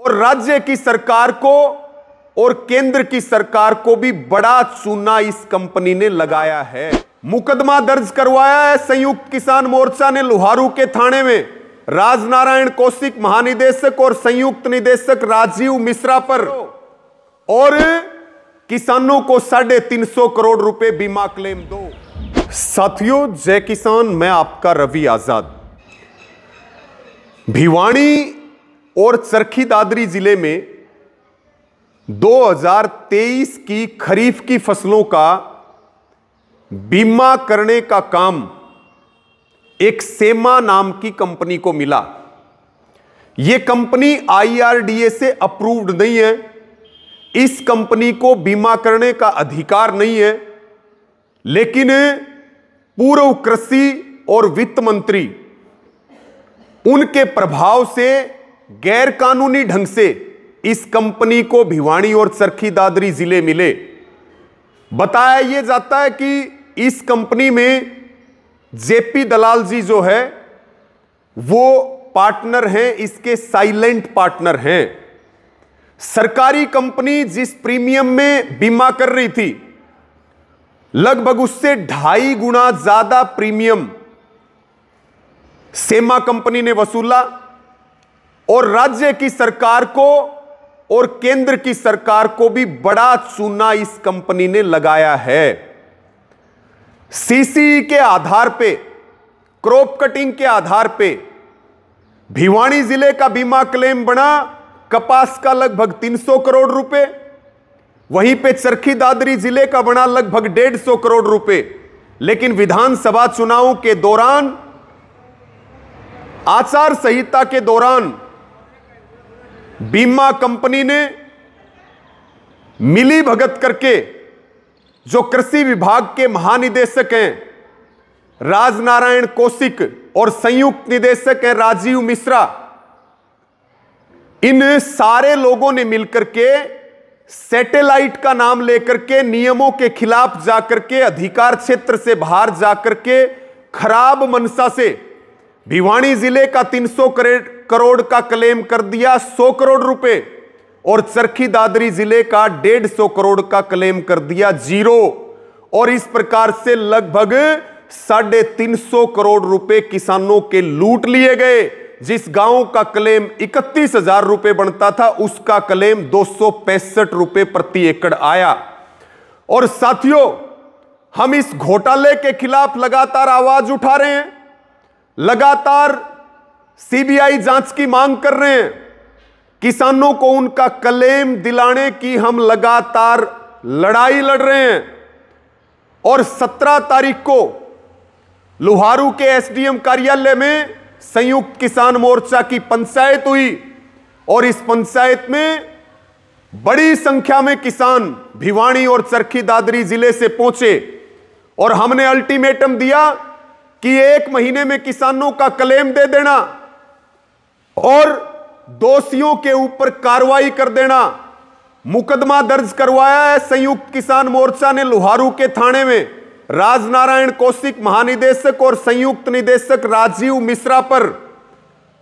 और राज्य की सरकार को और केंद्र की सरकार को भी बड़ा चूना इस कंपनी ने लगाया है। मुकदमा दर्ज करवाया है संयुक्त किसान मोर्चा ने लोहारू के थाने में राजनारायण कौशिक महानिदेशक और संयुक्त निदेशक राजीव मिश्रा पर, और किसानों को 350 करोड़ रुपए बीमा क्लेम दो। साथियों, जय किसान, मैं आपका रवि आजाद। भिवानी और चरखी दादरी जिले में 2023 की खरीफ की फसलों का बीमा करने का काम एक सेमा नाम की कंपनी को मिला। यह कंपनी IRDA से अप्रूव्ड नहीं है, इस कंपनी को बीमा करने का अधिकार नहीं है, लेकिन पूर्व कृषि और वित्त मंत्री उनके प्रभाव से गैर कानूनी ढंग से इस कंपनी को भिवानी और चरखी दादरी जिले मिले। बताया यह जाता है कि इस कंपनी में जेपी दलाल जी जो है वो पार्टनर हैं, इसके साइलेंट पार्टनर हैं। सरकारी कंपनी जिस प्रीमियम में बीमा कर रही थी, लगभग उससे 2.5 गुना ज्यादा प्रीमियम सेमा कंपनी ने वसूला और राज्य की सरकार को और केंद्र की सरकार को भी बड़ा चूना इस कंपनी ने लगाया है। सीसी के आधार पे, क्रॉप कटिंग के आधार पे भिवानी जिले का बीमा क्लेम बना कपास का लगभग 300 करोड़ रुपए, वहीं पे चरखी दादरी जिले का बना लगभग 150 करोड़ रुपए। लेकिन विधानसभा चुनावों के दौरान, आचार संहिता के दौरान बीमा कंपनी ने मिली भगत करके जो कृषि विभाग के महानिदेशक हैं राजनारायण कौशिक और संयुक्त निदेशक हैं राजीव मिश्रा, इन सारे लोगों ने मिलकर के सैटेलाइट का नाम लेकर के नियमों के खिलाफ जाकर के, अधिकार क्षेत्र से बाहर जाकर के खराब मनसा से भिवानी जिले का 300 करोड़ का क्लेम कर दिया 100 करोड़ रुपए और चरखी दादरी जिले का 150 करोड़ का क्लेम कर दिया 0, और इस प्रकार से लगभग 350 करोड़ रुपए किसानों के लूट लिए गए। जिस गांव का क्लेम 31,000 रुपए बनता था, उसका क्लेम 265 रुपए प्रति एकड़ आया। और साथियों, हम इस घोटाले के खिलाफ लगातार आवाज उठा रहे हैं, लगातार सीबीआई जांच की मांग कर रहे हैं, किसानों को उनका क्लेम दिलाने की हम लगातार लड़ाई लड़ रहे हैं। और 17 तारीख को लोहारू के एसडीएम कार्यालय में संयुक्त किसान मोर्चा की पंचायत हुई और इस पंचायत में बड़ी संख्या में किसान भिवानी और चरखी दादरी जिले से पहुंचे और हमने अल्टीमेटम दिया कि 1 महीने में किसानों का क्लेम दे देना और दोषियों के ऊपर कार्रवाई कर देना। मुकदमा दर्ज करवाया है संयुक्त किसान मोर्चा ने लोहारू के थाने में राजनारायण कौशिक महानिदेशक और संयुक्त निदेशक राजीव मिश्रा पर।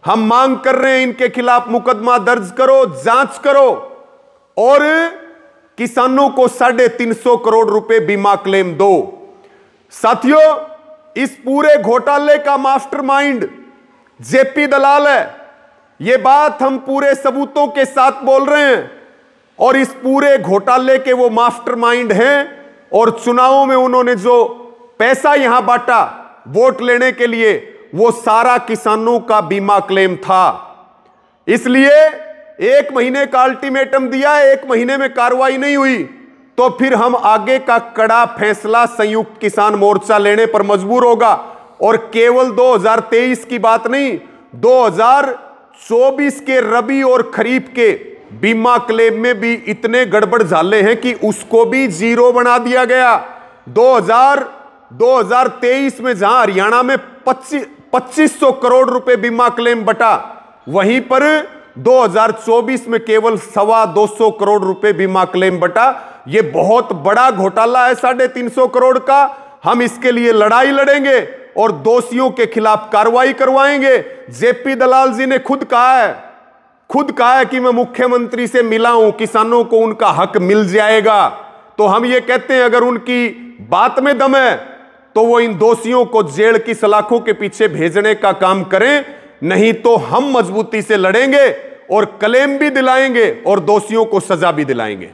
हम मांग कर रहे हैं इनके खिलाफ मुकदमा दर्ज करो, जांच करो और किसानों को 350 करोड़ रुपए बीमा क्लेम दो। साथियों, इस पूरे घोटाले का मास्टरमाइंड जेपी दलाल है, यह बात हम पूरे सबूतों के साथ बोल रहे हैं। और इस पूरे घोटाले के वो मास्टरमाइंड हैं और चुनावों में उन्होंने जो पैसा यहां बांटा वोट लेने के लिए, वो सारा किसानों का बीमा क्लेम था। इसलिए 1 महीने का अल्टीमेटम दिया, 1 महीने में कार्रवाई नहीं हुई तो फिर हम आगे का कड़ा फैसला संयुक्त किसान मोर्चा लेने पर मजबूर होगा। और केवल 2023 की बात नहीं, 2024 के रबी और खरीफ के बीमा क्लेम में भी इतने गड़बड़ झाले हैं कि उसको भी 0 बना दिया गया। 2023 में जहां हरियाणा में 2500 करोड़ रुपए बीमा क्लेम बटा, वहीं पर 2024 में केवल 225 करोड़ रुपए बीमा क्लेम बटा। यह बहुत बड़ा घोटाला है 350 करोड़ का। हम इसके लिए लड़ाई लड़ेंगे और दोषियों के खिलाफ कार्रवाई करवाएंगे। जेपी दलाल जी ने खुद कहा है खुद कहा है कि मैं मुख्यमंत्री से मिला हूं, किसानों को उनका हक मिल जाएगा। तो हम ये कहते हैं अगर उनकी बात में दम है तो वो इन दोषियों को जेल की सलाखों के पीछे भेजने का काम करें, नहीं तो हम मजबूती से लड़ेंगे और क्लेम भी दिलाएंगे और दोषियों को सजा भी दिलाएंगे।